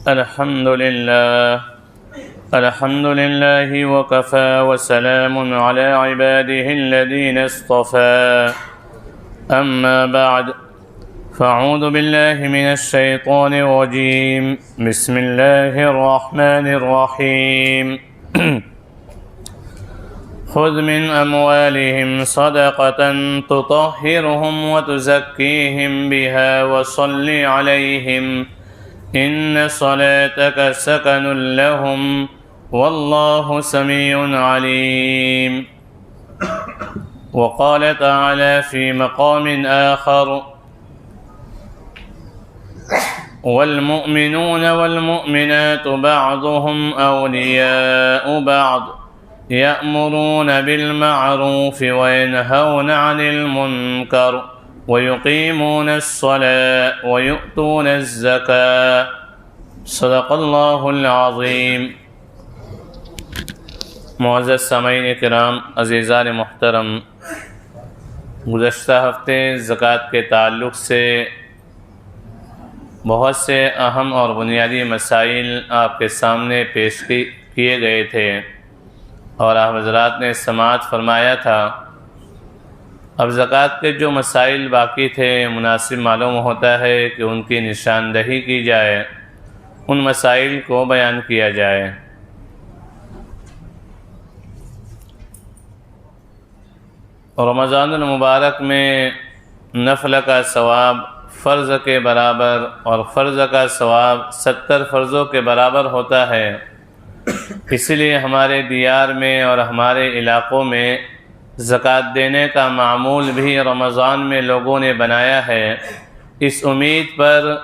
अल्हम्दुलिल्लाह वकफ़ा वसलामुन अला इबादिहिल्लज़ीना इस्तफ़ा अम्मा बअद फ़अऊज़ु बिल्लाहि मिनश्शैतानिर रजीम बिस्मिल्लाहिर रहमानिर रहीम ख़ुज़ मिन अम्वालिहिम सदक़तन तुतह्हिरुहुम व तुज़क्कीहिम बिहा वसल्लि अलैहिम इन्न सलातक सकनुल लहुम वल्लाहु समीउन अलीम। वक़ाल तआला फ़ी मक़ामिन आख़र वल्मुअमिनून वल्मुअमिनातु बअज़ुहुम औलियाउ बअज़ यअमुरून बिलमअरूफ़ि व यनहौन अनिल मुनकर वयुक़ीमून अस्सलात वयुअतून अज़्ज़कात सदक़ल्लाहुल अज़ीम। मुअज़्ज़ज़ सामईन किराम, अज़ीज़ान मुहतरम, गुज़श्ता हफ़्ते ज़कात के ताल्लुक़ से बहुत से अहम और बुनियादी मसाइल आपके सामने पेश किए गए थे और आप हज़रात ने समाअत फरमाया था। अब ज़कात के जो मसाइल बाकी थे, मुनासिब मालूम होता है कि उनकी निशानदही की जाए, उन मसाइल को बयान किया जाए। रमज़ानुल मुबारक में नफ़ल का सवाब फ़र्ज़ के बराबर और फ़र्ज़ का सवाब 70 फ़र्ज़ों के बराबर होता है। इसलिए हमारे दियार में और हमारे इलाक़ों में ज़कात देने का मामूल भी रमज़ान में लोगों ने बनाया है, इस उम्मीद पर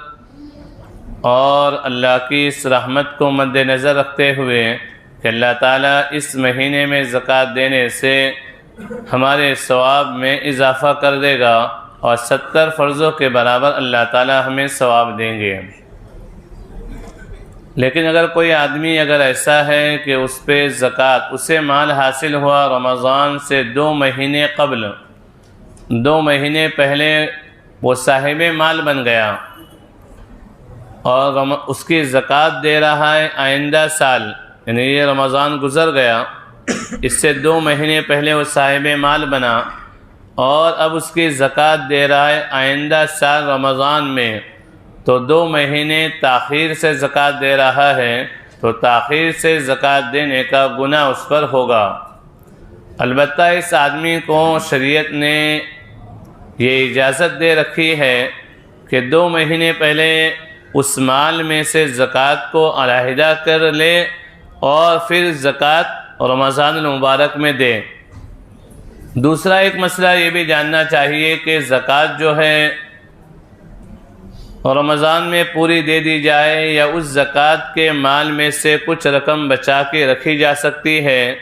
और अल्लाह की इस रहमत को मद्देनज़र रखते हुए कि अल्लाह ताला इस महीने में ज़कात देने से हमारे सवाब में इजाफ़ा कर देगा और 70 फ़र्ज़ों के बराबर अल्लाह ताला हमें सवाब देंगे। लेकिन अगर कोई आदमी ऐसा है कि उस पर ज़कात, उसे माल हासिल हुआ रमज़ान से 2 महीने कबल, 2 महीने पहले वो साहिब माल बन गया और उसकी ज़कात दे रहा है आइंदा साल, यानी ये रमज़ान गुज़र गया, इससे 2 महीने पहले वो साहिब माल बना और अब उसकी ज़कात दे रहा है आइंदा साल रमज़ान में, तो 2 महीने ताख़ीर से ज़कात दे रहा है, तो ताख़ीर से ज़कात देने का गुनाह उस पर होगा। अलबत्ता इस आदमी को शरीयत ने ये इजाज़त दे रखी है कि 2 महीने पहले उस माल में से ज़कात को अलहदा कर ले और फिर ज़कात रमज़ान मुबारक में दे। दूसरा एक मसला ये भी जानना चाहिए कि ज़कात जो है रमज़ान में पूरी दे दी जाए या उस ज़कात के माल में से कुछ रकम बचा के रखी जा सकती है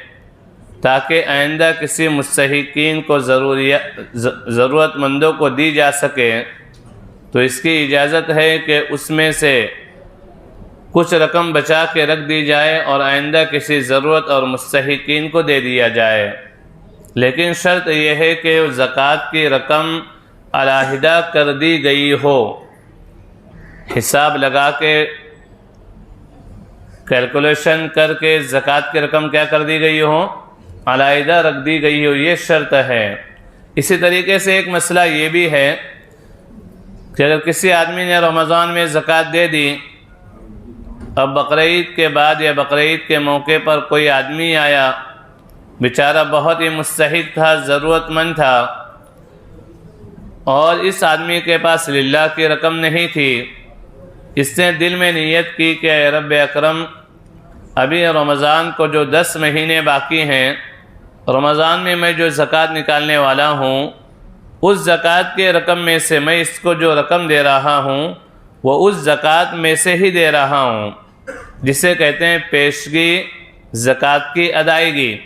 ताकि आइंदा किसी मुस्तहिकीन को ज़रूरतमंदों को दी जा सके। तो इसकी इजाज़त है कि उसमें से कुछ रकम बचा के रख दी जाए और आइंदा किसी ज़रूरत और मुस्तहिकीन को दे दिया जाए। लेकिन शर्त यह है कि ज़कात की रकम अलहदा कर दी गई हो, हिसाब लगा के कैलकुलेशन करके ज़कात की रकम क्या कर दी गई हो, अलहदा रख दी गई हो, ये शर्त है। इसी तरीके से एक मसला ये भी है कि अगर किसी आदमी ने रमज़ान में ज़कात दे दी, अब बकरीद के बाद या बकरीद के मौके पर कोई आदमी आया, बेचारा बहुत ही मुस्तहिक था, ज़रूरतमंद था और इस आदमी के पास लिल्लाह की रकम नहीं थी। इसने दिल में नियत की कि रब अकरम, अभी रमज़ान को जो 10 महीने बाकी हैं, रमज़ान में मैं जो ज़कात निकालने वाला हूँ, उस ज़कात के रकम में से मैं इसको जो रकम दे रहा हूँ वो उस ज़कात में से ही दे रहा हूँ, जिसे कहते हैं पेशगी ज़कात की अदायगी।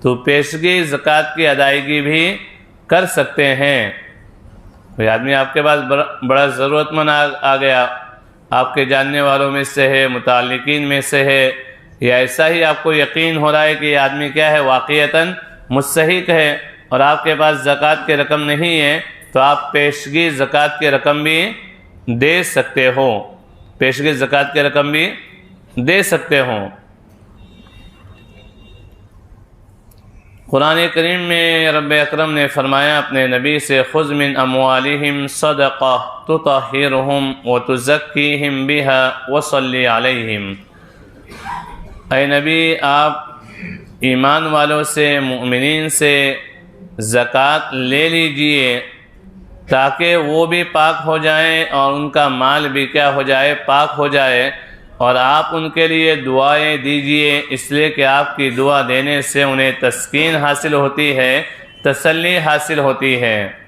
तो पेशगी ज़कात की अदायगी भी कर सकते हैं। कोई आदमी आपके पास बड़ा ज़रूरतमंद आ गया, आपके जानने वालों में से है, मुताल्लिकीन में से है, या ऐसा ही आपको यकीन हो रहा है कि ये आदमी क्या है, वाक़ियतन मुस्तहिक है और आपके पास ज़कात की रकम नहीं है, तो आप पेशगी ज़कात की रकम भी दे सकते हो। पेशगी ज़कात की रकम भी दे सकते हों। कुरान करीम में रब अकरम ने फरमाया अपने नबी से, खुज़ मिन अमवालिहिम सदक़ा तुतहिरुहुम व तुज़क्कीहिम बिहा व सल्ली अलैहिम। ऐ नबी, आप ईमान वालों से, मुमिनीन से ज़कात ले लीजिए ताकि वो भी पाक हो जाएं और उनका माल भी क्या हो जाए, पाक हो जाए। और आप उनके लिए दुआएं दीजिए, इसलिए कि आपकी दुआ देने से उन्हें तस्कीन हासिल होती है, तसल्ली हासिल होती है।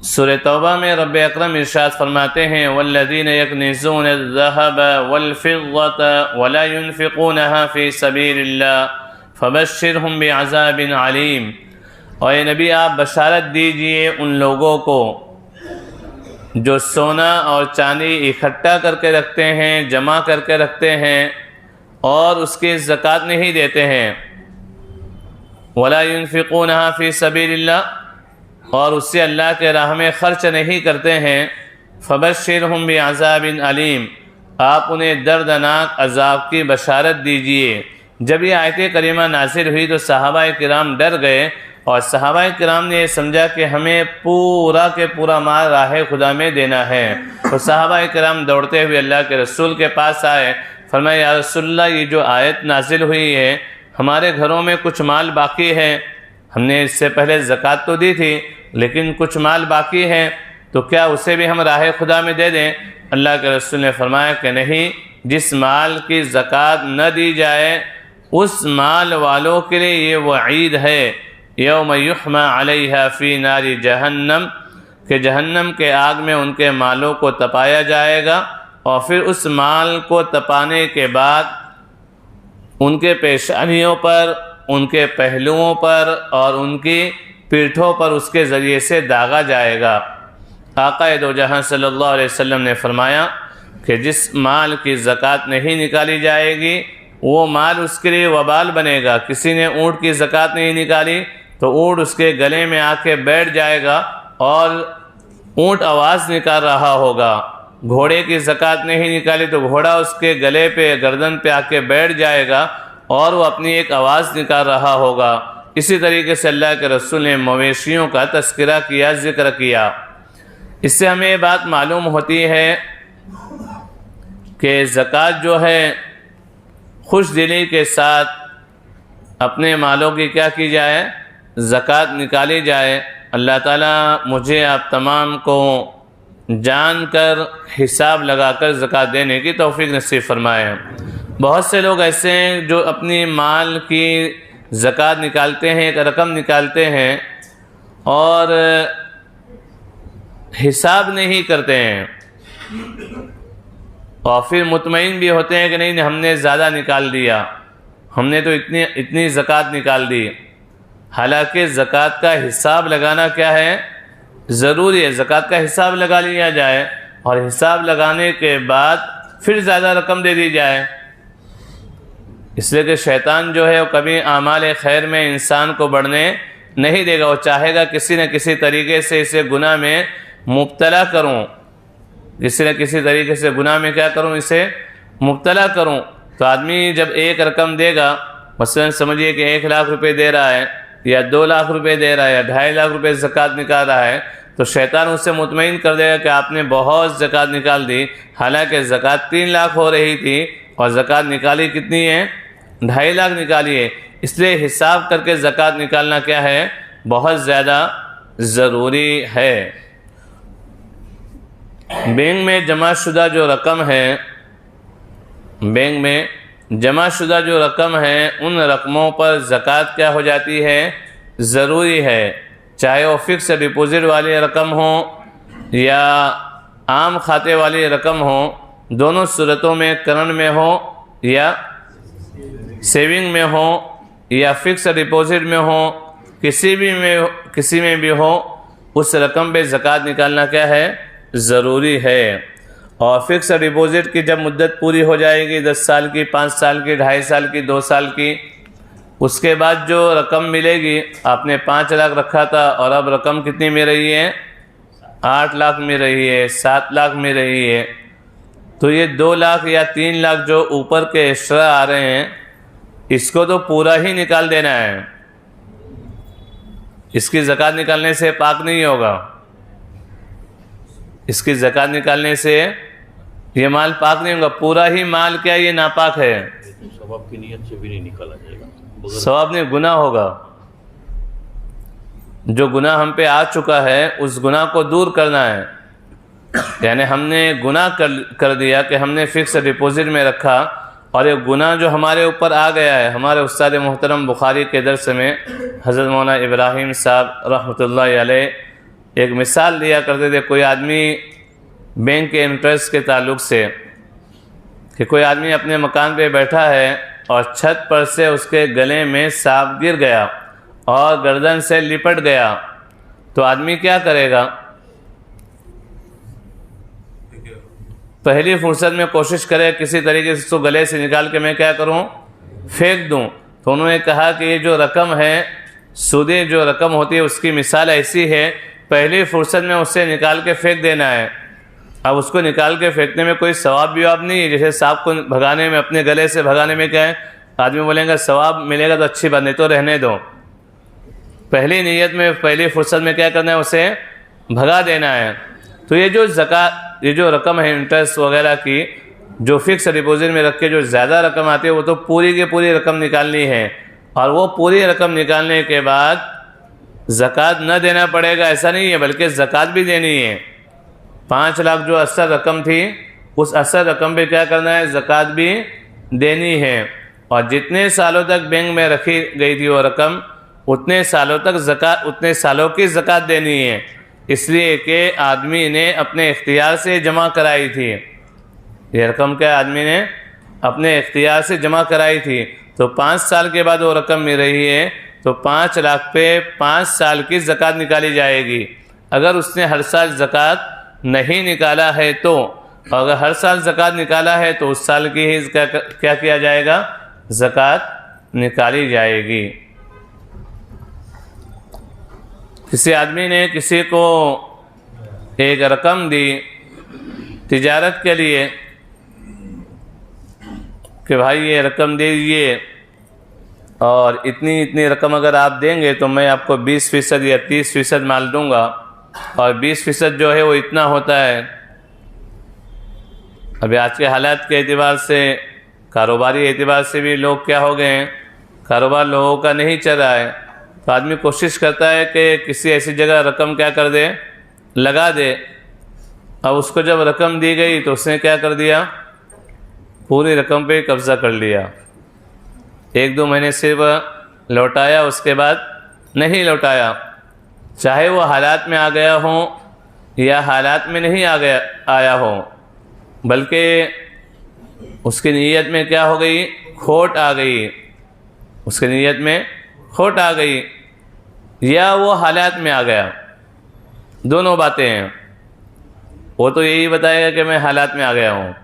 सूरह तौबा में रब अकरम इरशाद फरमाते हैं, वल्लज़ीन यकनिज़ून अज़्ज़हब वल्फ़िद्दत वला युनफ़िक़ूनहा फ़ी सबीलिल्लाह फ़बश्शिरहुम बिअज़ाबिन अलीम। और ये नबी, आप बशारत दीजिए उन लोगों को जो सोना और चांदी इकट्ठा करके रखते हैं, जमा करके रखते हैं और उसकी ज़कात नहीं देते हैं। वला युनफ़िक़ूनहा फ़ी सबीलिल्लाह, और उससे अल्लाह के राह में ख़र्च नहीं करते हैं। फ़बश्शिरहुम बिअज़ाबिन अलीम, आप उन्हें दर्दनाक अज़ाब की बशारत दीजिए। जब ये आयत करीमा नाज़िल हुई तो सहाबाए किराम डर गए और सहाबाए किराम ने ये समझा कि हमें पूरा के पूरा माल राह खुदा में देना है। तो सहाबाए किराम दौड़ते हुए अल्लाह के रसूल के पास आए, फरमाया, या रसूलल्लाह, ये जो आयत नाज़िल हुई है, हमारे घरों में कुछ माल बाकी है, हमने इससे पहले ज़कात तो दी थी लेकिन कुछ माल बाकी है, तो क्या उसे भी हम राह खुदा में दे दें? अल्लाह के रसूल ने फरमाया कि नहीं, जिस माल की ज़कात न दी जाए उस माल वालों के लिए ये वईद है, यौम युहमा अलैहा फ़ी नारी जहन्नम, कि जहन्नम के आग में उनके मालों को तपाया जाएगा और फिर उस माल को तपाने के बाद उनके पेशानियों पर, उनके पहलुओं पर और उनकी पीठों पर उसके ज़रिए से दागा जाएगा। आक़ा दो जहां सल्लल्लाहु अलैहि वसल्लम ने फरमाया कि जिस माल की ज़कात नहीं निकाली जाएगी वो माल उसके लिए वबाल बनेगा। किसी ने ऊँट की ज़कात नहीं निकाली तो ऊँट उसके गले में आके बैठ जाएगा और ऊँट आवाज़ निकाल रहा होगा। घोड़े की ज़कात नहीं निकाली तो घोड़ा उसके गले पे, गर्दन पे आके बैठ जाएगा और वो अपनी एक आवाज़ निकाल रहा होगा। इसी तरीके से अल्लाह के रसूल ने मवेशियों का तस्करा किया, ज़िक्र किया। इससे हमें ये बात मालूम होती है कि ज़कात जो है खुश दिली के साथ अपने मालों की क्या की जाए, ज़कात निकाली जाए। अल्लाह ताला मुझे आप तमाम को जानकर हिसाब लगाकर ज़कात देने की तौफीक नसीब फरमाए। बहुत से लोग ऐसे हैं जो अपनी माल की ज़कात निकालते हैं, एक रकम निकालते हैं और हिसाब नहीं करते हैं और फिर मुतमईन भी होते हैं कि नहीं, हमने ज़्यादा निकाल दिया, हमने तो इतनी ज़कात निकाल दी। हालांकि ज़कात का हिसाब लगाना क्या है, ज़रूरी है। ज़कात का हिसाब लगा लिया जाए और हिसाब लगाने के बाद फिर ज़्यादा रकम दे दी जाए। इसलिए कि शैतान जो है वो कभी आमाल खैर में इंसान को बढ़ने नहीं देगा। वो चाहेगा किसी न किसी तरीके से इसे गुनाह में मुब्तला करूं, किसी न किसी तरीके से गुनाह में क्या करूं, इसे मुब्तला करूं। तो आदमी जब एक रकम देगा, मसलन समझिए कि 1 लाख रुपए दे रहा है या 2 लाख रुपए दे रहा है या 2.5 लाख रुपए ज़कात निकाल रहा है, तो शैतान उससे मुतमईन कर देगा कि आपने बहुत ज़कात निकाल दी। हालांकि ज़कात 3 लाख हो रही थी और ज़कात निकाली कितनी है, 2.5 लाख निकाली है। इसलिए हिसाब करके ज़कात निकालना क्या है, बहुत ज़्यादा ज़रूरी है। बैंक में जमा शुदा जो रकम है, बैंक में जमा शुदा जो रकम है, उन रकमों पर ज़कात क्या हो जाती है, ज़रूरी है। चाहे वो फिक्स डिपॉजिट वाली रकम हो या आम खाते वाली रकम हो, दोनों सूरतों में करंट में हो या सेविंग में हो या फिक्स डिपॉजिट में हो, किसी में भी हो, उस रकम पे ज़कात निकालना क्या है, ज़रूरी है। और फिक्स डिपॉजिट की जब मुद्दत पूरी हो जाएगी, 10 साल की, 5 साल की, 2.5 साल की, 2 साल की, उसके बाद जो रकम मिलेगी, आपने 5 लाख रखा था और अब रकम कितनी मिल रही है, 8 लाख मिल रही है, 7 लाख मिल रही है, तो ये 2 लाख या 3 लाख जो ऊपर के एक्स्ट्रा आ रहे हैं, इसको तो पूरा ही निकाल देना है। इसकी ज़कात निकालने से पाक नहीं होगा। इसकी ज़कात निकालने से ये माल पाक नहीं होगा। पूरा ही माल क्या ये नापाक है। सवाब की नीयत से भी नहीं निकाला जाएगा। सवाब नहीं, गुनाह होगा। जो गुनाह हम पे आ चुका है उस गुनाह को दूर करना है। यानी हमने गुनाह कर दिया कि हमने फिक्स डिपॉजिट में रखा, और ये गुनाह जो हमारे ऊपर आ गया है। हमारे उस्ताद मोहतरम बुखारी के दर्स में हज़रत मौलाना इब्राहिम साहब रहमतुल्लाह अलैह एक मिसाल दिया करते थे। कोई आदमी बैंक के इंटरेस्ट के ताल्लुक़ से, कि कोई आदमी अपने मकान पे बैठा है और छत पर से उसके गले में सांप गिर गया और गर्दन से लिपट गया, तो आदमी क्या करेगा? पहली फुर्सत में कोशिश करे किसी तरीके से उसको गले से निकाल के मैं क्या करूं, फेंक दूं। तो उन्होंने कहा कि ये जो रकम है, सूदी जो रकम होती है, उसकी मिसाल ऐसी है, पहली फुर्सत में उससे निकाल के फेंक देना है। अब उसको निकाल के फेंकने में कोई सवाब विवाब नहीं है। जैसे सांप को भगाने में, अपने गले से भगाने में क्या है, आदमी बोलेगा सवाब मिलेगा तो अच्छी बात, नहीं तो रहने दो। पहली नीयत में, पहली फुर्सत में क्या करना है, उसे भगा देना है। तो ये जो ज़कात, ये जो रकम है इंटरेस्ट वगैरह की, जो फिक्स डिपॉजिट में रख के जो ज़्यादा रकम आती है, वो तो पूरी की पूरी रकम निकालनी है। और वो पूरी रकम निकालने के बाद ज़कात न देना पड़ेगा ऐसा नहीं है, बल्कि ज़कात भी देनी है। 5 लाख जो असल रकम थी, उस असल रकम पे क्या करना है, ज़कात भी देनी है। और जितने सालों तक बैंक में रखी गई थी वो रकम, उतने सालों तक ज़कात, उतने सालों की ज़कात देनी है। इसलिए कि आदमी ने अपने इख्तियार से जमा कराई थी। ये रकम क्या आदमी ने अपने इख्तियार से जमा कराई थी। तो 5 साल के बाद वो रकम मिल रही है, तो 5 लाख पे 5 साल की ज़कात निकाली जाएगी। अगर उसने हर साल ज़कात नहीं निकाला है तो, अगर हर साल ज़कात निकाला है तो उस साल की ही क्या किया जाएगा, ज़कात निकाली जाएगी। किसी आदमी ने किसी को एक रकम दी तिजारत के लिए कि भाई ये रकम दे दीजिए, और इतनी इतनी रकम अगर आप देंगे तो मैं आपको 20% या 30% माल दूंगा। और 20% जो है वो इतना होता है। अभी आज के हालात के एतबार से, कारोबारी एतबार से भी लोग क्या हो गए हैं, कारोबार लोगों का नहीं चल रहा है। तो आदमी कोशिश करता है कि किसी ऐसी जगह रकम क्या कर दे, लगा दे। अब उसको जब रकम दी गई तो उसने क्या कर दिया, पूरी रकम पे कब्ज़ा कर लिया। 1-2 महीने सिर्फ लौटाया, उसके बाद नहीं लौटाया। चाहे वो हालात में आ गया हो या हालात में नहीं आया हो, बल्कि उसकी नीयत में क्या हो गई, खोट आ गई। उसकी नीयत में खोट आ गई या वो हालात में आ गया, दोनों बातें हैं। वो तो यही बताएगा कि मैं हालात में आ गया हूँ।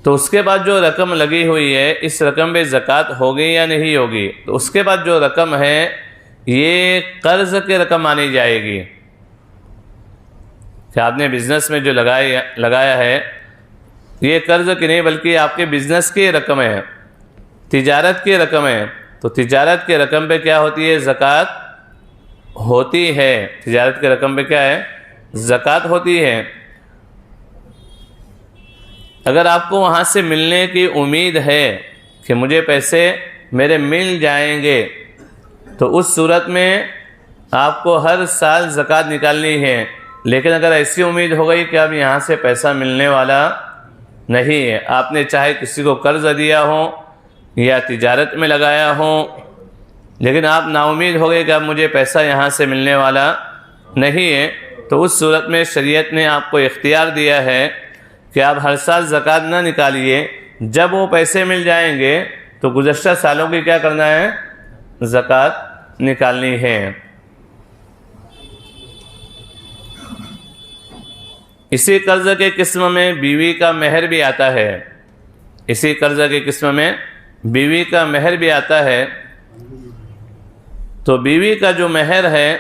तो उसके बाद जो रकम लगी हुई है, इस रकम पे ज़कात होगी या नहीं होगी? तो उसके बाद जो रकम है ये कर्ज़ की रकम मानी जाएगी। कि आपने बिज़नेस में जो लगाया है, ये कर्ज़ की नहीं बल्कि आपके बिज़नेस की रकम है, तिजारत की रकम है। तो तिजारत की रकम पे क्या होती है, ज़कात होती है। तिजारत की रकम पे क्या है, ज़कात होती है। अगर आपको वहाँ से मिलने की उम्मीद है कि मुझे पैसे मेरे मिल जाएंगे, तो उस सूरत में आपको हर साल ज़कात निकालनी है। लेकिन अगर ऐसी उम्मीद हो गई कि अब यहाँ से पैसा मिलने वाला नहीं है, आपने चाहे किसी को कर्ज़ दिया हो या तिजारत में लगाया हो, लेकिन आप नाउम्मीद हो गए कि अब मुझे पैसा यहाँ से मिलने वाला नहीं है, तो उस सूरत में शरीयत ने आपको इख्तियार दिया है कि आप हर साल ज़कात ना निकालिए। जब वो पैसे मिल जाएंगे तो गुज़श्ता सालों की क्या करना है, ज़कात निकालनी है। इसी कर्ज़ के किस्म में बीवी का महर भी आता है। इसी कर्ज़ के किस्म में बीवी का महर भी आता है। तो बीवी का जो महर है,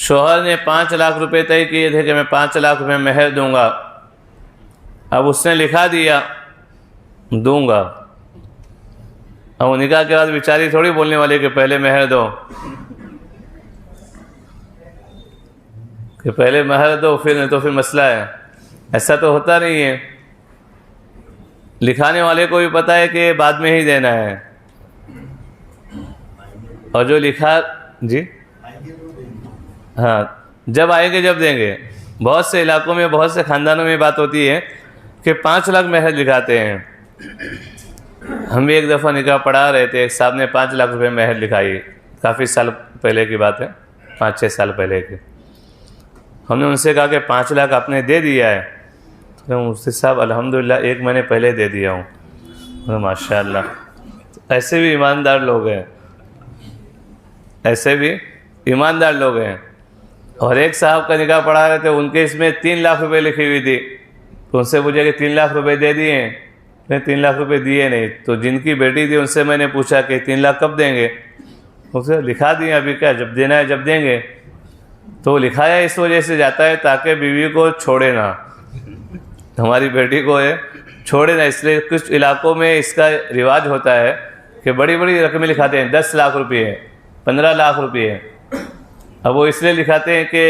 शोहर ने 5 लाख रुपए तय किए थे कि मैं 5 लाख रुपए मेहर दूंगा। अब उसने लिखा दिया दूंगा। अब निकाह के बाद बेचारी थोड़ी बोलने वाली कि पहले मेहर दो, कि पहले मेहर दो फिर नहीं तो फिर मसला है। ऐसा तो होता नहीं है। लिखाने वाले को भी पता है कि बाद में ही देना है, और जो लिखा जी हाँ जब आएंगे जब देंगे। बहुत से इलाकों में, बहुत से ख़ानदानों में बात होती है कि 5 लाख मेहर लिखाते हैं। हम भी एक दफ़ा निकाह पढ़ा रहे थे, एक साहब ने 5 लाख रुपए मेहर लिखाई। काफ़ी साल पहले की बात है, 5-6 साल पहले की। हमने उनसे कहा कि 5 लाख आपने दे दिया है? तो मुफ्ती साहब अल्हम्दुलिल्लाह 1 महीने पहले दे दिया हूँ। माशाअल्लाह। ऐसे भी ईमानदार लोग हैं, ऐसे भी ईमानदार लोग हैं। और एक साहब का निकाह पढ़ा रहे थे, उनके इसमें 3 लाख रुपए लिखी हुई थी। तो उनसे पूछा कि 3 लाख रुपए दे दिए? नहीं, 3 लाख रुपए दिए नहीं। तो जिनकी बेटी थी उनसे मैंने पूछा कि 3 लाख कब देंगे? उसे लिखा दिए, अभी क्या, जब देना है जब देंगे। तो लिखाया इस वजह से जाता है ताकि बीवी को छोड़े ना, हमारी बेटी को है छोड़े ना। इसलिए कुछ इलाकों में इसका रिवाज होता है कि बड़ी बड़ी रकमें लिखाते हैं, 10 लाख रुपये, 15 लाख रुपये। अब वो इसलिए लिखाते हैं कि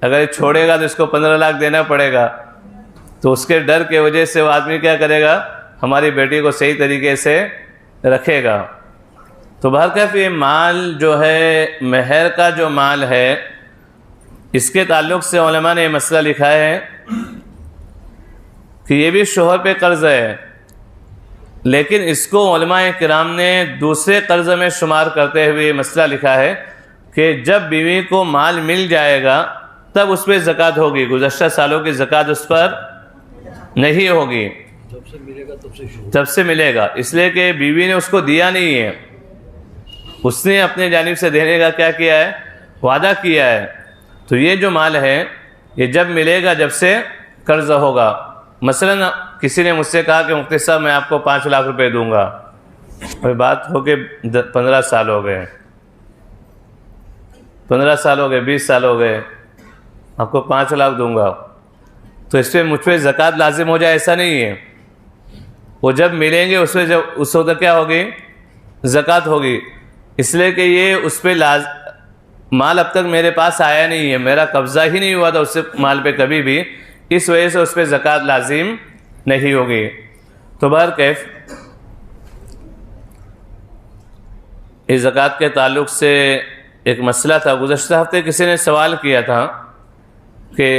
अगर छोड़ेगा तो इसको 15 लाख देना पड़ेगा। तो उसके डर के वजह से वो आदमी क्या करेगा, हमारी बेटी को सही तरीके से रखेगा। तो बहरकैफ ये माल जो है, मेहर का जो माल है, इसके ताल्लुक़ से उलमा ने मसला लिखा है कि ये भी शोहर पे कर्ज़ है, लेकिन इसको उलमाए किराम ने दूसरे कर्ज़ में शुमार करते हुए मसला लिखा है कि जब बीवी को माल मिल जाएगा तब उस पर ज़कात होगी। गुज़श्ता सालों की ज़कात उस पर नहीं होगी। जब से मिलेगा तब से मिलेगा, इसलिए कि बीवी ने उसको दिया नहीं है, उसने अपने जानिब से देने का क्या किया है, वादा किया है। तो ये जो माल है ये जब मिलेगा जब से कर्ज़ होगा। मसलन किसी ने मुझसे कहा कि मुफ्ती साहब मैं आपको 5 लाख रुपए दूंगा, और बात हो के 15 साल हो गए, 15 साल हो गए, 20 साल हो गए, आपको 5 लाख दूंगा। तो इस पर मुझ पर ज़कात लाजिम हो जाए ऐसा नहीं है। वो जब मिलेंगे उसमें जब उस वक्त क्या होगी, ज़कात होगी। इसलिए कि ये उस पर माल अब तक मेरे पास आया नहीं है, मेरा कब्ज़ा ही नहीं हुआ था उससे माल पे कभी भी, इस वजह से उस पर ज़कात लाजिम नहीं होगी। तो बहरकैफ इस ज़कात के ताल्लुक़ से एक मसला था। गुज़श्ता हफ्ते किसी ने सवाल किया था कि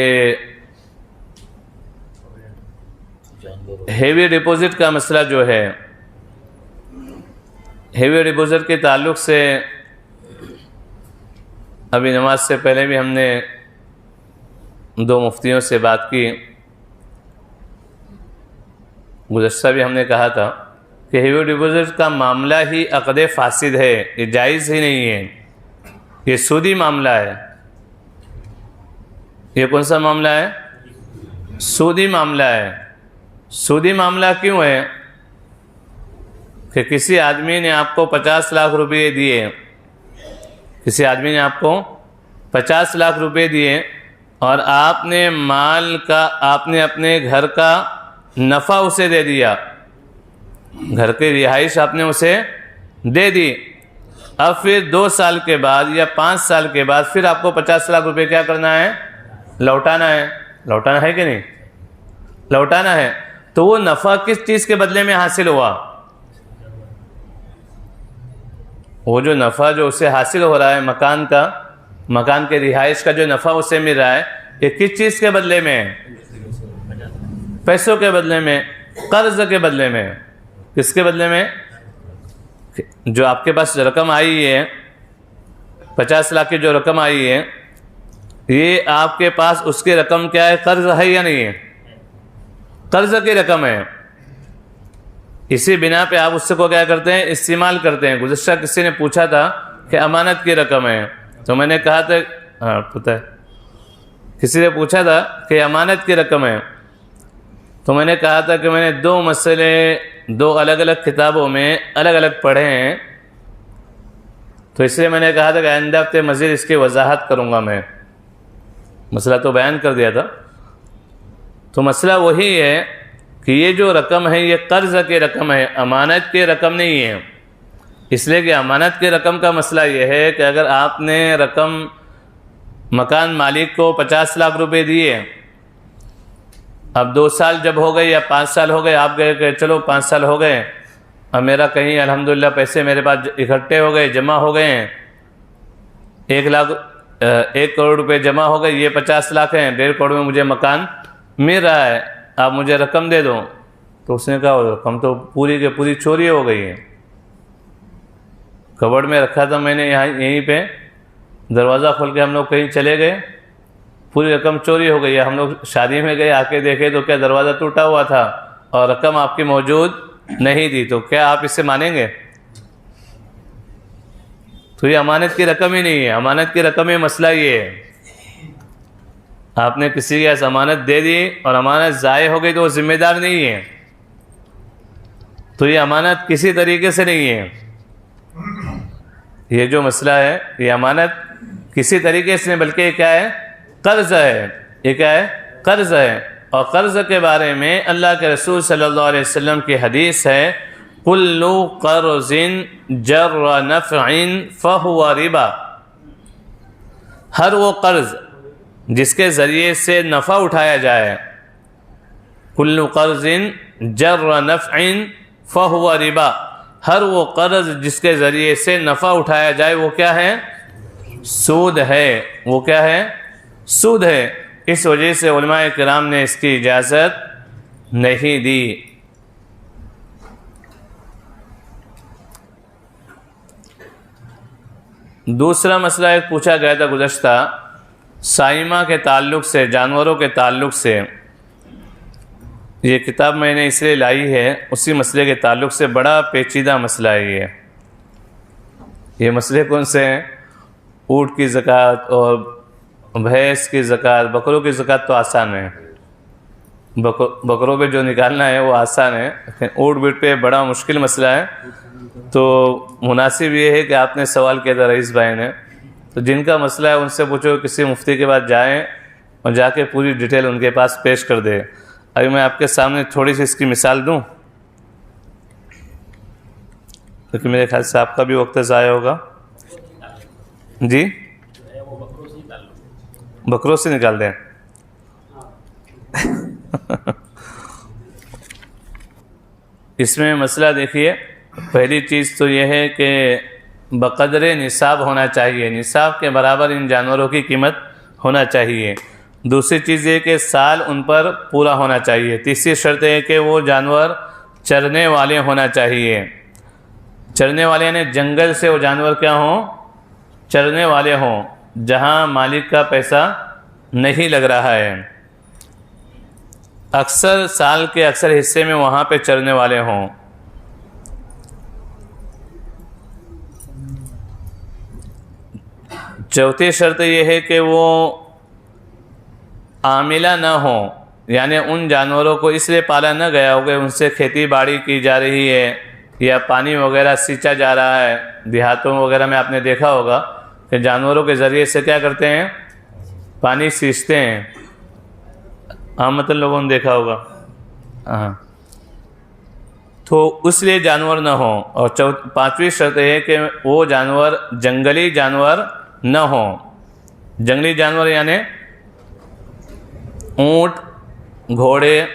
हेवी डिपॉज़िट का मसला जो है, हेवी डिपॉज़िट के ताल्लुक़ से अभी नमाज से पहले भी हमने 2 मुफ्तियों से बात की। गुज़श्ता भी हमने कहा था कि हेवी डिपॉज़िट का मामला ही अक़द फासिद है, ये जायज़ ही नहीं है, ये सूदी मामला है। ये कौन सा मामला है? सूदी मामला है। सूदी मामला क्यों है कि किसी आदमी ने आपको 50 लाख रुपये दिए, किसी आदमी ने आपको 50 लाख रुपए दिए और आपने माल का, आपने अपने घर का नफ़ा उसे दे दिया, घर की रिहाइश आपने उसे दे दी। अब फिर 2 साल के बाद या 5 साल के बाद फिर आपको 50 लाख रुपए क्या करना है, लौटाना है। लौटाना है कि नहीं? लौटाना है। तो वो नफ़ा किस चीज़ के बदले में हासिल हुआ? वो जो नफ़ा जो उसे हासिल हो रहा है, मकान का, मकान के रिहाइश का जो नफ़ा उसे मिल रहा है, ये किस चीज़ के बदले में है? पैसों के बदले में, कर्ज के बदले में। किसके बदले में? जो आपके पास रकम आई है, 50 लाख की जो रकम आई है, ये आपके पास उसकी रकम क्या है, कर्ज है या नहीं है? कर्ज की रकम है। इसी बिना पे आप उससे को क्या करते हैं, इस्तेमाल करते हैं। गुज़श्ता किसी ने पूछा था कि अमानत की रकम है, तो मैंने कहा था, हाँ पता है, किसी ने पूछा था कि अमानत की रकम है, तो मैंने कहा था कि मैंने 2 मसले 2 अलग अलग किताबों में अलग अलग पढ़े हैं। तो इसलिए मैंने कहा था कि आइंदा हफ्ते मज़ीद इसकी वजाहत करूँगा मैं। मसला तो बयान कर दिया था। तो मसला वही है कि ये जो रकम है ये कर्ज़ की रकम है, अमानत की रकम नहीं है। इसलिए कि अमानत की रकम का मसला ये है कि अगर आपने रकम मकान मालिक को 50 लाख रुपए दिए, अब 2 साल जब हो गए या 5 साल हो गए, आप गए कि चलो 5 साल हो गए, अब मेरा कहीं अल्हम्दुलिल्लाह पैसे मेरे पास इकट्ठे हो गए, जमा हो गए हैं, 1 करोड़ रुपए जमा हो गए, ये 50 लाख हैं, 1.5 करोड़ में मुझे मकान मिल रहा है, आप मुझे रकम दे दो। तो उसने कहा रकम तो पूरी के पूरी चोरी हो गई है, कबर्ड में रखा था मैंने, यहाँ यहीं पे दरवाज़ा खोल के हम लोग कहीं चले गए, पूरी रकम चोरी हो गई है। हम लोग शादी में गए, आके देखे तो क्या दरवाज़ा टूटा हुआ था और रकम आपकी मौजूद नहीं थी। तो क्या आप इससे मानेंगे? तो ये अमानत की रकम ही नहीं है। अमानत की रकम में मसला ये है, आपने किसी के पास अमानत दे दी और अमानत ज़ाय हो गई तो वो जिम्मेदार नहीं है। तो ये अमानत किसी तरीके से नहीं है। ये जो मसला है ये अमानत किसी तरीके से नहीं, बल्कि क्या है? कर्ज़ है। ये क्या है? कर्ज़ है। और कर्ज़ के बारे में अल्लाह के रसूल सल्लल्लाहु अलैहि वसल्लम की हदीस है, कुल्लु क़र्ज़िन जर्र नफ़इन फ़हुव रिबा। हर वो कर्ज़ जिसके ज़रिए से नफ़ा उठाया जाए, कुल्लु क़र्ज़िन जर्र नफ़इन फ़हुव रिबा, हर वो कर्ज़ जिसके ज़रिए से नफ़ा उठाया जाए वो क्या है? सूद है। वो क्या है? सूद है। इस वजह से उलमाए किराम ने इसकी इजाज़त नहीं दी। दूसरा मसला एक पूछा गया था गुज़श्ता साइमा के ताल्लुक़ से, जानवरों के ताल्लुक़ से। ये किताब मैंने इसलिए लाई है, उसी मसले के ताल्लुक़ से। बड़ा पेचीदा मसला है ये मसले कौन से हैं? ऊँट की ज़कात और भैंस की ज़कात, बकरों की ज़कात तो आसान है, बकरों पे जो निकालना है वो आसान है, लेकिन ऊँट बीट पे बड़ा मुश्किल मसला है। तो मुनासिब ये है कि आपने सवाल किया था रईस भाई ने, तो जिनका मसला है उनसे पूछो, किसी मुफ्ती के पास जाएं और जाके पूरी डिटेल उनके पास पेश कर दे। अभी मैं आपके सामने थोड़ी सी इसकी मिसाल दूं, क्योंकि मेरे ख्याल से आपका भी वक्त ज़ाया होगा। जी, बकरों से निकाल दें। इसमें मसला देखिए, पहली चीज़ तो यह है कि बक़दरे निसाब होना चाहिए, निसाब के बराबर इन जानवरों की कीमत होना चाहिए। दूसरी चीज़ ये कि साल उन पर पूरा होना चाहिए। तीसरी शर्त है कि वो जानवर चरने वाले होना चाहिए। चरने वाले यानी जंगल से वो जानवर क्या हों? चरने वाले हों, जहाँ मालिक का पैसा नहीं लग रहा है। अक्सर साल के अक्सर हिस्से में वहाँ पे चरने वाले हों। चौथी शर्त यह है कि वो आमिला न हो, यानी उन जानवरों को इसलिए पाला न गया हो कि उनसे खेती बाड़ी की जा रही है या पानी वगैरह सींचा जा रहा है। देहातों वगैरह में आपने देखा होगा कि जानवरों के ज़रिए से क्या करते हैं? पानी सींचते हैं। आम मतलब लोगों ने देखा होगा। हाँ, तो इसलिए जानवर न हो। और पांचवी शर्त है कि वो जानवर जंगली जानवर न हो। जंगली जानवर यानी ऊँट, घोड़े,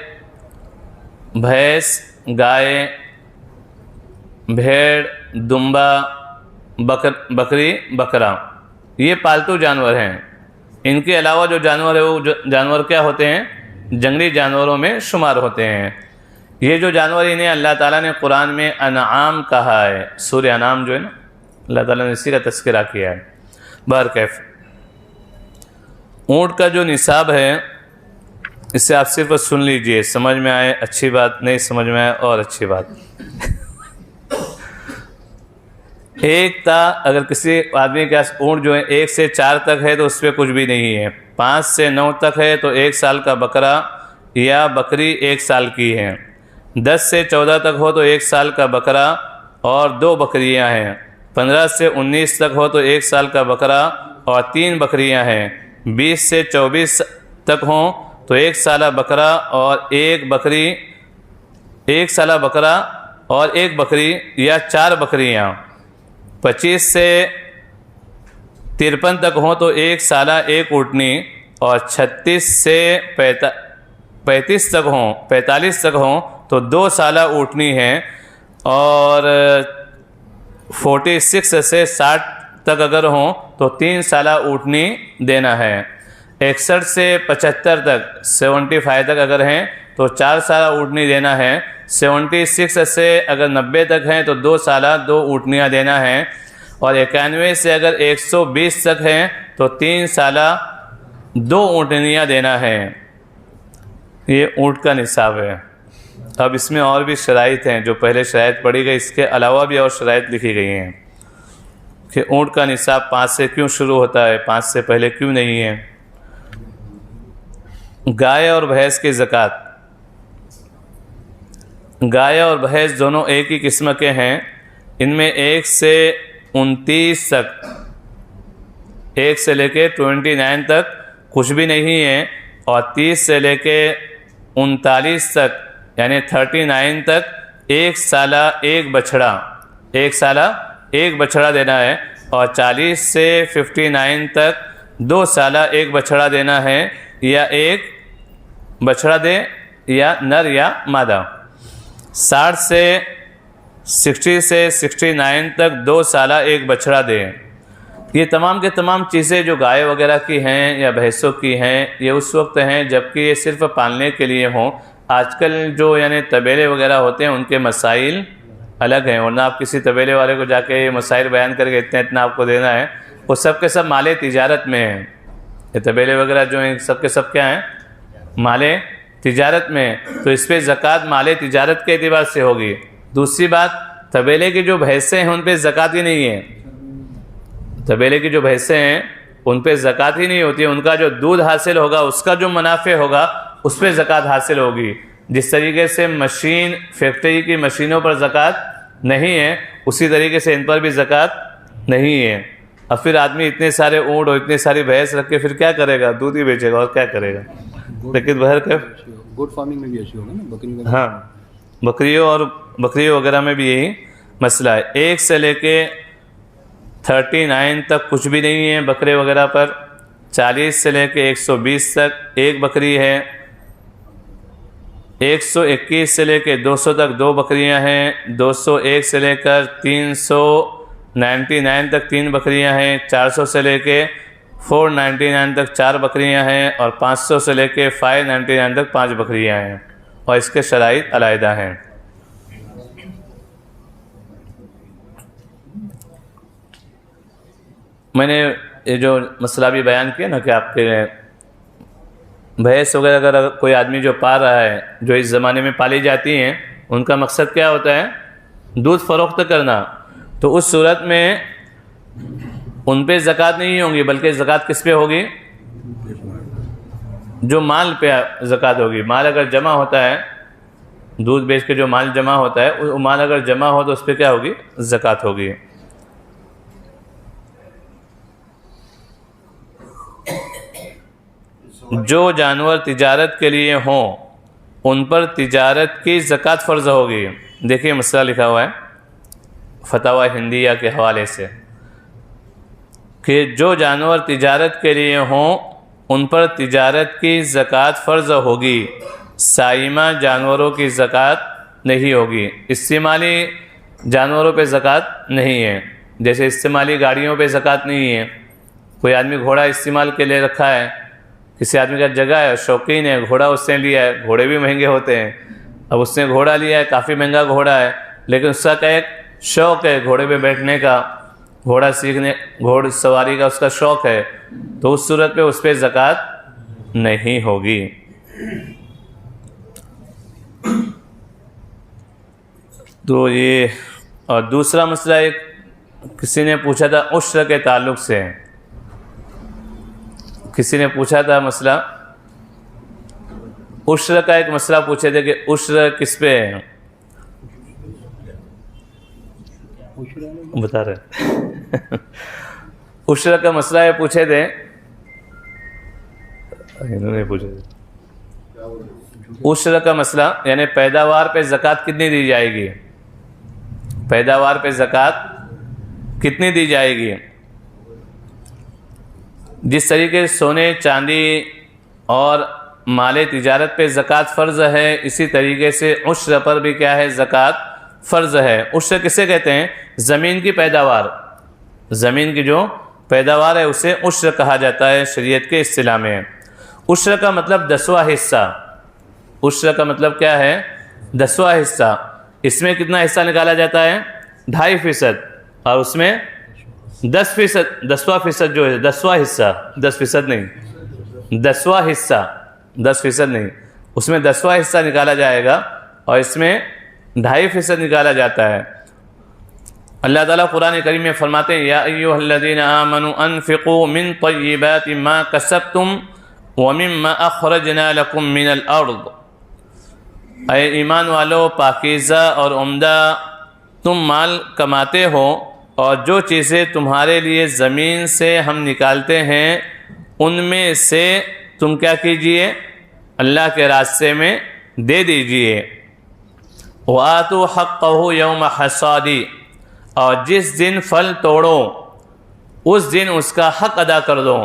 भैंस, गाय, भेड़, दुम्बा, बकरी, बकरा, ये पालतू जानवर हैं। इनके अलावा जो जानवर है वो जानवर क्या होते हैं? जंगली जानवरों में शुमार होते हैं। ये जो जानवर, इन्हें अल्लाह ताला ने कुरान में अनआम कहा है। सूरह अनाम जो है ना, अल्लाह ताला ने इसी का तज़किरा किया है। बहरकैफ ऊँट का जो निसाब है, इससे आप सिर्फ सुन लीजिए, समझ में आए अच्छी बात, नहीं समझ में आए और अच्छी बात। एक था, अगर किसी आदमी के पास ऊँट जो है 1 से 4 तक है तो उस पर कुछ भी नहीं है। 5 से 9 तक है तो 1 साल का बकरा या बकरी 1 साल की है। 10 से 14 तक हो तो 1 साल का बकरा और 2 बकरियां हैं। 15 से 19 तक हो तो 1 साल का बकरा और 3 बकरियां हैं। 20 से 24 तक हों तो 1 साला बकरा और 1 बकरी, 1 साला बकरा और 1 बकरी या 4 बकरियां। 25 से 53 तक हों तो 1 साला 1 ऊँटनी और 36 से 45 तक हों तो 2 साला ऊँटनी हैं। और 46 से 60 तक अगर हों तो 3 साला ऊँटनी देना है। 61 से 75 तक 75 तक अगर हैं तो 4 साला ऊँटनी देना है। 76 से अगर 90 तक हैं तो 2 साला 2 ऊँटनियाँ देना है। और 91 से अगर 120 तक हैं तो 3 साला 2 ऊँटनियाँ देना है। ये ऊँट का निसाब है। अब इसमें और भी शराइत हैं, जो पहले शराइत पढ़ी गई, इसके अलावा भी और शराइत लिखी गई हैं कि ऊँट का निसाब 5 से क्यों शुरू होता है, 5 से पहले क्यों नहीं है। गाय और भैंस की ज़कात। गाय और भैंस दोनों एक ही किस्म के हैं। इनमें 1 से 29 तक, 1 से लेके 29 तक कुछ भी नहीं है। और 30 से लेके 39 तक यानी 39 तक 1 साला 1 बछड़ा, 1 साला 1 बछड़ा देना है। और 40 से 59 तक 2 साला 1 बछड़ा देना है, या 1 बछड़ा दे या नर या मादा। 60 से 69 तक 2 साला 1 बछड़ा दे। ये तमाम के तमाम चीज़ें जो गाय वगैरह की हैं या भैंसों की हैं, ये उस वक्त हैं जबकि ये सिर्फ पालने के लिए हों। आजकल जो यानी तबेले वगैरह होते हैं उनके मसाइल अलग हैं, वरना आप किसी तबेले वाले को जाके ये मसाइल बयान करके इतना आपको देना है, वो सब के सब माले तिजारत में हैं। ये तबेले वगैरह जो हैं सब के सब क्या हैं, माले तिजारत में। तो इस पर ज़कात माले तिजारत के एतबार से होगी। दूसरी बात, तबेले की जो भैंसें हैं उन पर ज़कात ही नहीं है। तबेले की जो भैंसें हैं उन पर ज़कात ही नहीं होती है। उनका जो दूध हासिल होगा, उसका जो मुनाफे होगा, उस पर ज़कात हासिल होगी। जिस तरीके से मशीन, फैक्ट्री की मशीनों पर ज़कात नहीं है, उसी तरीके से इन पर भी ज़कात नहीं है। अब फिर आदमी इतने सारे ऊँट और इतने सारी भैंस रख के फिर क्या करेगा, दूध ही बेचेगा और क्या करेगा। लेकिन बहर कर गोट फार्मिंग में भी ऐसी होगा ना, बकरी वगैरह। हाँ, बकरियों वगैरह में भी यही मसला है। 1 से लेके 39 तक कुछ भी नहीं है बकरे वगैरह पर। 40 से लेके 120 तक 1 बकरी है। 121 से लेके 200 तक 2 बकरियां हैं। 201 से लेकर 399 तक 3 बकरियां हैं। 400 से लेके 499 तक 4 बकरियां हैं। और 500 से लेके 599 तक 5 बकरियां हैं। और इसके शराइत अलहदा हैं। मैंने ये जो मसला भी बयान किया ना कि आपके भैंस वगैरह अगर कोई आदमी जो पाल रहा है, जो इस ज़माने में पाली जाती हैं, उनका मकसद क्या होता है, दूध फ़रोख्त करना। तो उस सूरत में उन पे ज़कात नहीं होगी, बल्कि ज़कात किस पे होगी, जो माल पे ज़कात होगी। माल अगर जमा होता है, दूध बेच के जो माल जमा होता है, वो माल अगर जमा हो तो उस पर क्या होगी, ज़कात होगी। जो जानवर तिजारत के लिए हों उन पर तिजारत की ज़कात फ़र्ज़ होगी। देखिए मसला लिखा हुआ है फतवा हिंदिया के हवाले से कि जो जानवर तिजारत के लिए हों उन पर तिजारत की ज़कात फ़र्ज़ होगी। साइमा जानवरों की ज़कात नहीं होगी। इस्तेमाली जानवरों पे ज़कात नहीं है। जैसे इस्तेमाली गाड़ियों पे ज़कात नहीं है। कोई आदमी घोड़ा इस्तेमाल के लिए रखा है, किसी आदमी का जगह है, शौकीन है, घोड़ा उसने लिया है। घोड़े भी महंगे होते हैं। अब उसने घोड़ा लिया है, काफ़ी महंगा घोड़ा है, लेकिन उसका क्या एक शौक़ है घोड़े पे बैठने का, घोड़ा सीखने, घोड़ सवारी का उसका शौक़ है। तो उस सूरत पे उस पर ज़कात नहीं होगी। तो ये, और दूसरा मसला एक किसी ने पूछा था उश्र के ताल्लुक़ से, किसी ने पूछा था मसला उश्र का, एक मसला पूछे थे कि उश्र किस पे है। बता रहे उशरा का मसला है, पूछे थे, इन्होंने पूछे थे उशरा का मसला, यानी पैदावार पे ज़कात कितनी दी जाएगी, पैदावार पे ज़कात कितनी दी जाएगी। जिस तरीके से सोने चांदी और माले तिजारत पे ज़कात फ़र्ज़ है, इसी तरीके से उश्र पर भी क्या है, ज़कात फ़र्ज़ है। उश्र किसे कहते हैं, ज़मीन की पैदावार, ज़मीन की जो पैदावार है उसे उश्र कहा जाता है शरीयत के इस्तिलाह में। उश्र का मतलब 10वां हिस्सा, उश्र का मतलब क्या है, 10वां हिस्सा। इसमें कितना हिस्सा निकाला जाता है, 2.5%, और उसमें 10%, 10वां फ़ीसद जो है, 10वां हिस्सा, 10% नहीं, 10वां हिस्सा, 10% नहीं, उसमें 10वां हिस्सा निकाला जाएगा और इसमें 2.5% निकाला जाता है। अल्लाह ताला कुरान करीम में फरमाते हैं, या अय्युहल्लज़ीना आमनू अनफ़िक़ू मिन तय्यिबाति मा कसबतुम व मिम्मा अख़रजना लकुम मिनल अर्द। ऐ ईमान वालो, पाकीज़ा और उम्दा तुम माल कमाते हो और जो चीज़ें तुम्हारे लिए ज़मीन से हम निकालते हैं उनमें से तुम क्या कीजिए, अल्लाह के रास्ते में दे दीजिए। वातु हक़्क़हु यौम हसादी, और जिस दिन फल तोड़ो उस दिन उसका हक़ अदा कर दो।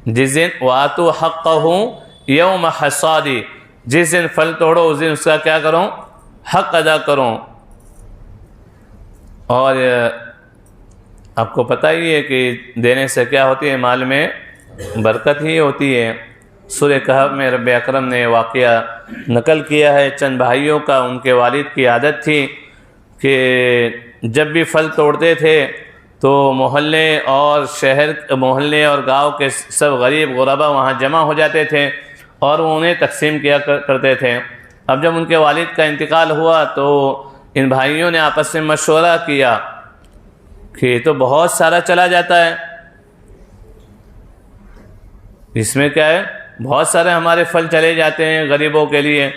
जिस दिन वातु हक़्क़हु यौम हसादी, जिस दिन फल तोड़ो उस दिन उसका क्या करो, हक़ अदा करो। और आपको पता ही है कि देने से क्या होती है, माल में बरकत ही होती है। सूरह कहफ में रब अकरम ने वाक़या नकल किया है चंद भाइयों का। उनके वालिद की आदत थी कि जब भी फल तोड़ते थे तो मोहल्ले और शहर, मोहल्ले और गांव के सब गरीब गुरबा वहाँ जमा हो जाते थे और वो उन्हें तकसीम किया करते थे। अब जब उनके वालिद का इंतकाल हुआ तो इन भाइयों ने आपस में मशवरा किया कि तो बहुत सारा चला जाता है, इसमें क्या है, बहुत सारे हमारे फल चले जाते हैं गरीबों के लिए।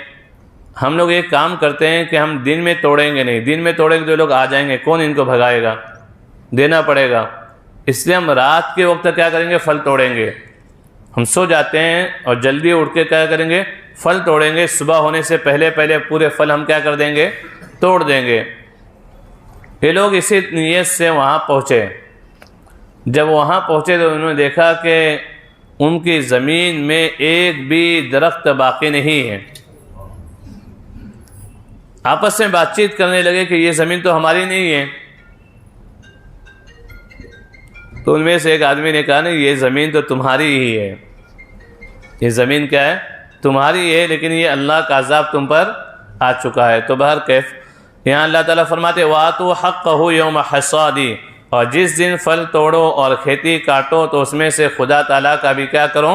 हम लोग एक काम करते हैं कि हम दिन में तोड़ेंगे नहीं, दिन में तोड़ेंगे तो लोग आ जाएंगे, कौन इनको भगाएगा, देना पड़ेगा। इसलिए हम रात के वक्त क्या करेंगे, फल तोड़ेंगे। हम सो जाते हैं और जल्दी उठ के क्या करेंगे, फल तोड़ेंगे। सुबह होने से पहले पहले पूरे फल हम क्या कर देंगे, तोड़ देंगे। ये लोग इसी नीयत से वहाँ पहुँचे। जब वहाँ पहुँचे तो उन्होंने देखा कि उनकी ज़मीन में एक भी दरख्त बाकी नहीं है। आपस में बातचीत करने लगे कि ये ज़मीन तो हमारी नहीं है। तो उनमें से एक आदमी ने कहा, नहीं, ये ज़मीन तो तुम्हारी ही है, ये ज़मीन क्या है, तुम्हारी है, लेकिन ये अल्लाह का अज़ाब तुम पर आ चुका है। तो बहर कैफ यहाँ अल्लाह ताला फरमाते, वातु हक़्क़हु यौम हसादी, और जिस दिन फल तोड़ो और खेती काटो तो उसमें से खुदा ताला का भी क्या करो,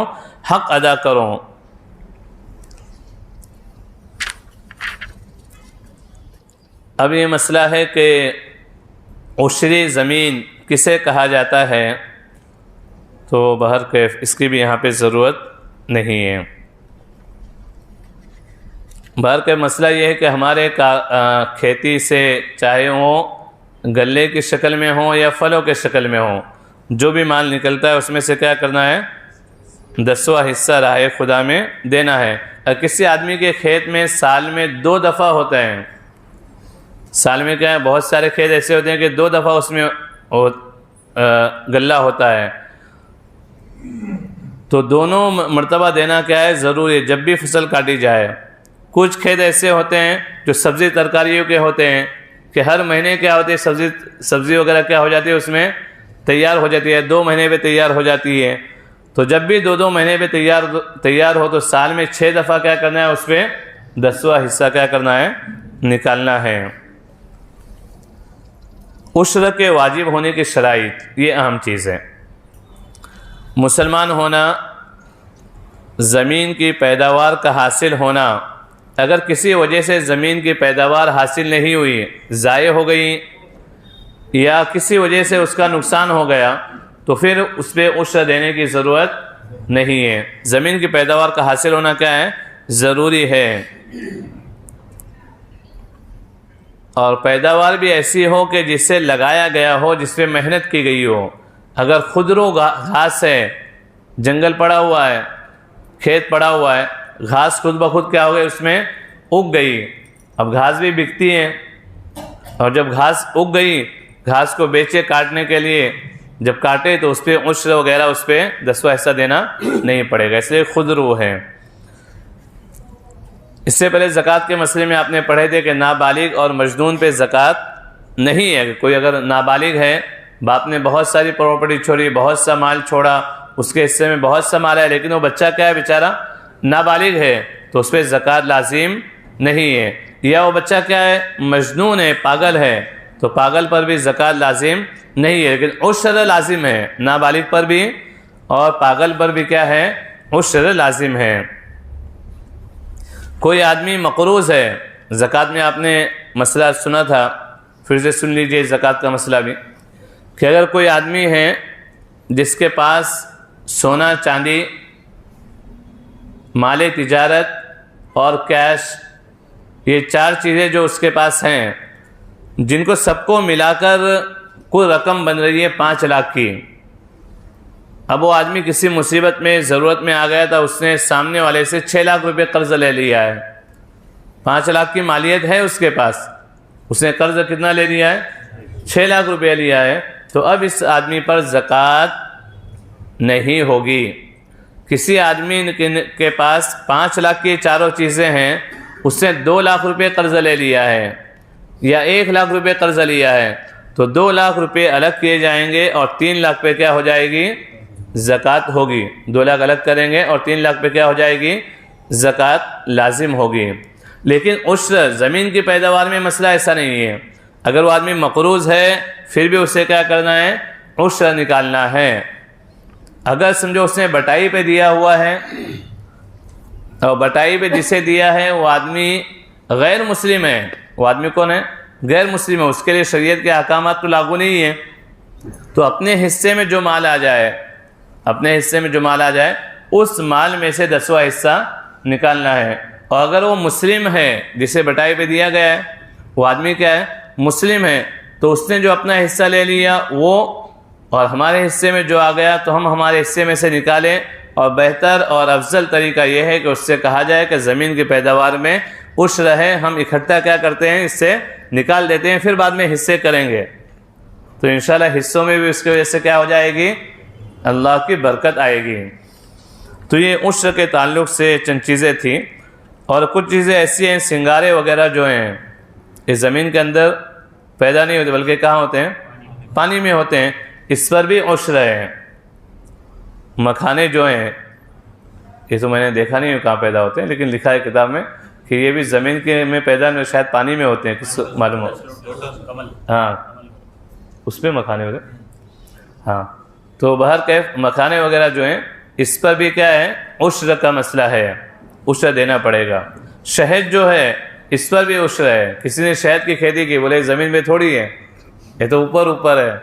हक़ अदा करो। अब ये मसला है कि उशरी ज़मीन किसे कहा जाता है, तो बहर कैफ इसकी भी यहाँ पे ज़रूरत नहीं है। बहर कैफ मसला ये है कि हमारे खेती से, चाहे वो गल्ले की शक्ल में हो या फलों के शक्ल में हो, जो भी माल निकलता है उसमें से क्या करना है, 10वां हिस्सा राह खुदा में देना है। और किसी आदमी के खेत में साल में 2 दफ़ा होता है, साल में क्या है, बहुत सारे खेत ऐसे होते हैं कि 2 दफ़ा उसमें गल्ला होता है, तो दोनों मर्तबा देना क्या है, ज़रूरी है जब भी फसल काटी जाए। कुछ खेत ऐसे होते हैं जो सब्ज़ी तरकारियों के होते हैं कि हर महीने क्या होती है, सब्ज़ी वगैरह क्या हो जाती है, उसमें तैयार हो जाती है, 2 महीने पे तैयार हो जाती है। तो जब भी 2-2 महीने पे तैयार हो तो साल में 6 दफ़ा क्या करना है, उस पर 10वां हिस्सा क्या करना है, निकालना है। उश्र के वाजिब होने की शराइत, ये अहम चीज़ है। मुसलमान होना, ज़मीन की पैदावार का हासिल होना। अगर किसी वजह से ज़मीन की पैदावार हासिल नहीं हुई, ज़ाय हो गई या किसी वजह से उसका नुकसान हो गया, तो फिर उस पर उश्र देने की ज़रूरत नहीं है। ज़मीन की पैदावार का हासिल होना क्या है, ज़रूरी है। और पैदावार भी ऐसी हो कि जिससे लगाया गया हो, जिसपे मेहनत की गई हो। अगर खुदरो घास है, जंगल पड़ा हुआ है, खेत पड़ा हुआ है, घास खुद ब खुद क्या हो गई, उसमें उग गई। अब घास भी बिकती है, और जब घास उग गई, घास को बेचे काटने के लिए, जब काटे तो उस पर उश्र वगैरह उस पर 10वां हिस्सा देना नहीं पड़ेगा, इसलिए खुदरो है। इससे पहले ज़कात के मसले में आपने पढ़े थे कि नाबालिग और मजदून पे ज़कात नहीं है। कोई अगर नाबालिग है, बाप ने बहुत सारी प्रॉपर्टी छोड़ी, बहुत सा माल छोड़ा, उसके हिस्से में बहुत सा माल है, लेकिन वो बच्चा क्या है, बेचारा नाबालिग है, तो उस पर ज़कात लाजिम नहीं है। या वो बच्चा क्या है, मजनून है, पागल है, तो पागल पर भी ज़कात लाजिम नहीं है, लेकिन उश्र लाजिम है। नाबालिग पर भी और पागल पर भी क्या है, उश्र लाजिम है। कोई आदमी मकरूज़ है, ज़कात में आपने मसला सुना था, फिर से सुन लीजिए ज़कात का मसला भी, कि अगर कोई आदमी है जिसके पास सोना चांदी, माले तिजारत और कैश, ये 4 चीज़ें जो उसके पास हैं, जिनको सबको मिलाकर कुल रकम बन रही है 5 लाख की। अब वो आदमी किसी मुसीबत में, ज़रूरत में आ गया था, उसने सामने वाले से 6 लाख रुपए कर्ज़ ले लिया है। 5 लाख की मालियत है उसके पास, उसने कर्ज़ कितना ले लिया है, 6 लाख रुपये लिया है। तो अब इस आदमी पर ज़कात नहीं होगी। किसी आदमी के पास 5 लाख की चारों चीज़ें हैं, उसने 2 लाख रुपये कर्ज़ ले लिया है या 1 लाख रुपये कर्ज़ लिया है, तो 2 लाख रुपये अलग किए जाएंगे और 3 लाख पे क्या हो जाएगी, ज़कात होगी। 2 लाख अलग करेंगे और 3 लाख पे क्या हो जाएगी, ज़कात लाजिम होगी। लेकिन उश्र ज़मीन की पैदावार में मसला ऐसा नहीं है। अगर वो आदमी मकरूज़ है, फिर भी उसे क्या करना है, उश्र निकालना है। अगर समझो उसने बटाई पे दिया हुआ है, और बटाई पे जिसे दिया है वो आदमी गैर मुस्लिम है, वो आदमी कौन है, गैर मुस्लिम है, उसके लिए शरीयत के अहकामात तो लागू नहीं है, तो अपने हिस्से में जो माल आ जाए, अपने हिस्से में जो माल आ जाए, उस माल में से 10वां हिस्सा निकालना है। और अगर वो मुस्लिम है, जिसे बटाई पे दिया गया है, वो आदमी क्या है, मुस्लिम है, तो उसने जो अपना हिस्सा ले लिया वो, और हमारे हिस्से में जो आ गया तो हम हमारे हिस्से में से निकालें। और बेहतर और अफजल तरीका यह है कि उससे कहा जाए कि ज़मीन की पैदावार में उश्र है, हम इकट्ठा क्या करते हैं, इससे निकाल देते हैं, फिर बाद में हिस्से करेंगे, तो इंशाल्लाह हिस्सों में भी उसकी वजह से क्या हो जाएगी, अल्लाह की बरकत आएगी। तो ये उश्र के ताल्लुक़ से चंद चीज़ें थी। और कुछ चीज़ें ऐसी हैं, सिंगारे वगैरह जो हैं, इस ज़मीन के अंदर पैदा नहीं होते, बल्कि कहाँ होते हैं, पानी में होते हैं, इस पर भी उश्र है। मखाने जो हैं, ये तो मैंने देखा नहीं कहाँ पैदा होते हैं, लेकिन लिखा है किताब में कि ये भी ज़मीन के में पैदा नहीं, शायद पानी में होते हैं, किस मालूम हो, हाँ उस पर मखाने होते हैं, हाँ। तो बाहर कैफ मखाने वगैरह जो हैं, इस पर भी क्या है, उश्र का मसला है, उश्र देना पड़ेगा। शहद जो है, इस पर भी उश्र है। किसी ने शहद की खेती की, बोले ज़मीन में थोड़ी है, ये तो ऊपर ऊपर है,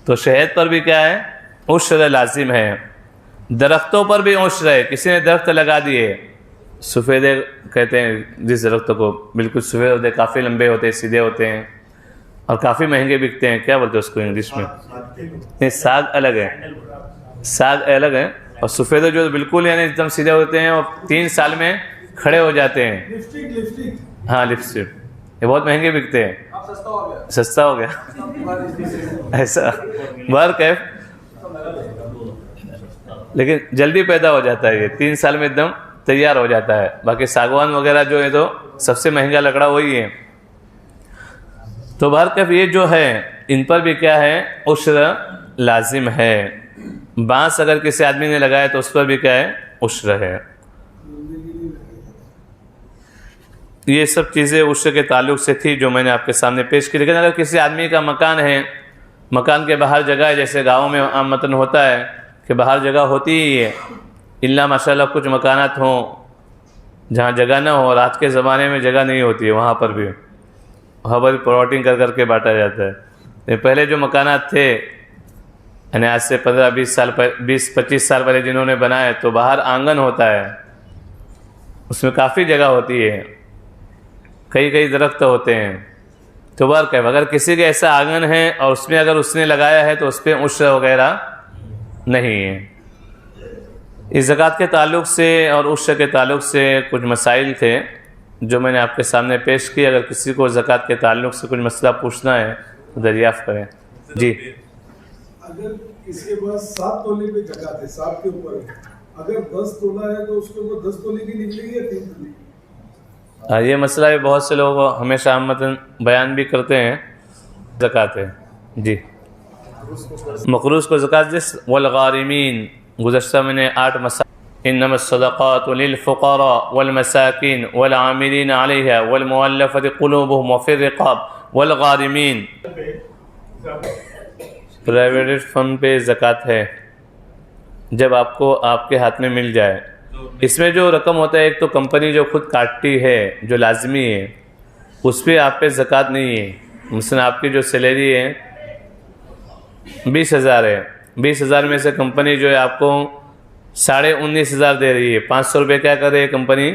तो शहद पर भी क्या है, उश्र लाजिम है। दरख्तों पर भी उश्र है। किसी ने दरख्त लगा दिए, सफ़ेदे कहते हैं जिस दरख्त को, बिल्कुल सफ़ेद होते हैं, काफ़ी लंबे होते हैं, सीधे होते हैं और काफ़ी महंगे बिकते हैं, क्या बोलते हैं उसको इंग्लिश में, नहीं साग अलग है, साग अलग है, और सफ़ेद जो बिल्कुल यानी एकदम सीधे होते हैं और 3 साल में खड़े हो जाते हैं, लिपस्टिक, हाँ लिपस्टिक, ये बहुत महंगे बिकते हैं, सस्ता हो गया ऐसा बार कैफ, लेकिन जल्दी पैदा हो जाता है, ये 3 साल में एकदम तैयार हो जाता है। बाकी सागवान वगैरह जो है तो सबसे महंगा लकड़ा वही है। तो बार कैफ ये जो है, इन पर भी क्या है, उश्र लाजिम है। बांस अगर किसी आदमी ने लगाया तो उस पर भी क्या है, उश्र है। ये सब चीज़ें उश्र के ताल्लुक से थी जो मैंने आपके सामने पेश की। लेकिन अगर किसी आदमी का मकान है, मकान के बाहर जगह है, जैसे गाँव में आमतन होता है कि बाहर जगह होती ही है, इल्ला माशाल्लाह कुछ मकानात हों जहाँ जगह ना हो, और आज के ज़माने में जगह नहीं होती है, वहाँ पर भी हवर प्लॉटिंग कर करके बांटा जाता है। पहले जो मकानात थे, यानी आज से 15-20 साल पहले, 20-25 साल पहले जिन्होंने बनाए, तो बाहर आंगन होता है, उसमें काफ़ी जगह होती है, कई कई दरख्त होते हैं, तो वर्क है। अगर किसी के ऐसा आंगन है और उसमें अगर उसने लगाया है तो उस पर उश्र वगैरह नहीं है। इस ज़कात के ताल्लुक़ से और उश्र के ताल्लुक़ से कुछ मसाइल थे जो मैंने आपके सामने पेश किए। अगर किसी को ज़कात के ताल्लुक़ से कुछ मसला पूछना है तो दरियाफ़्त करें। जी, अगर इसके पास 7 तोले पे ज़कात है, 7 के ऊपर है, अगर 10 तोला है तो उसके ऊपर 10 तोले की निकलेगी या 3 तोले की? ये मसला भी बहुत से लोग हमेशा अहमदन बयान भी करते हैं। ज़कात है जी, मखरूज़ को ज़कात जिस वलगारिमीन गुज़श्ता मैंने 8 मसाइल इन्नमस्सदक़ातु लिलफ़ुक़रा वलमसाकीन वलआमिलीन अलैहा वलमुअल्लफ़ति क़ुलूबुहुम वफ़िर रिक़ाब वलगारिमीन। प्राइवेट फंड पे ज़कात है जब आपको आपके हाथ में मिल जाए। इसमें जो रकम होता है, एक तो कंपनी जो खुद काटती है जो लाजमी है, उस पर आप पे ज़कात नहीं है। मसलन आपकी जो सैलरी है 20,000 है, 20,000 में से कंपनी जो है आपको 19,500 दे रही है, 500 रुपये क्या कर रही है कंपनी,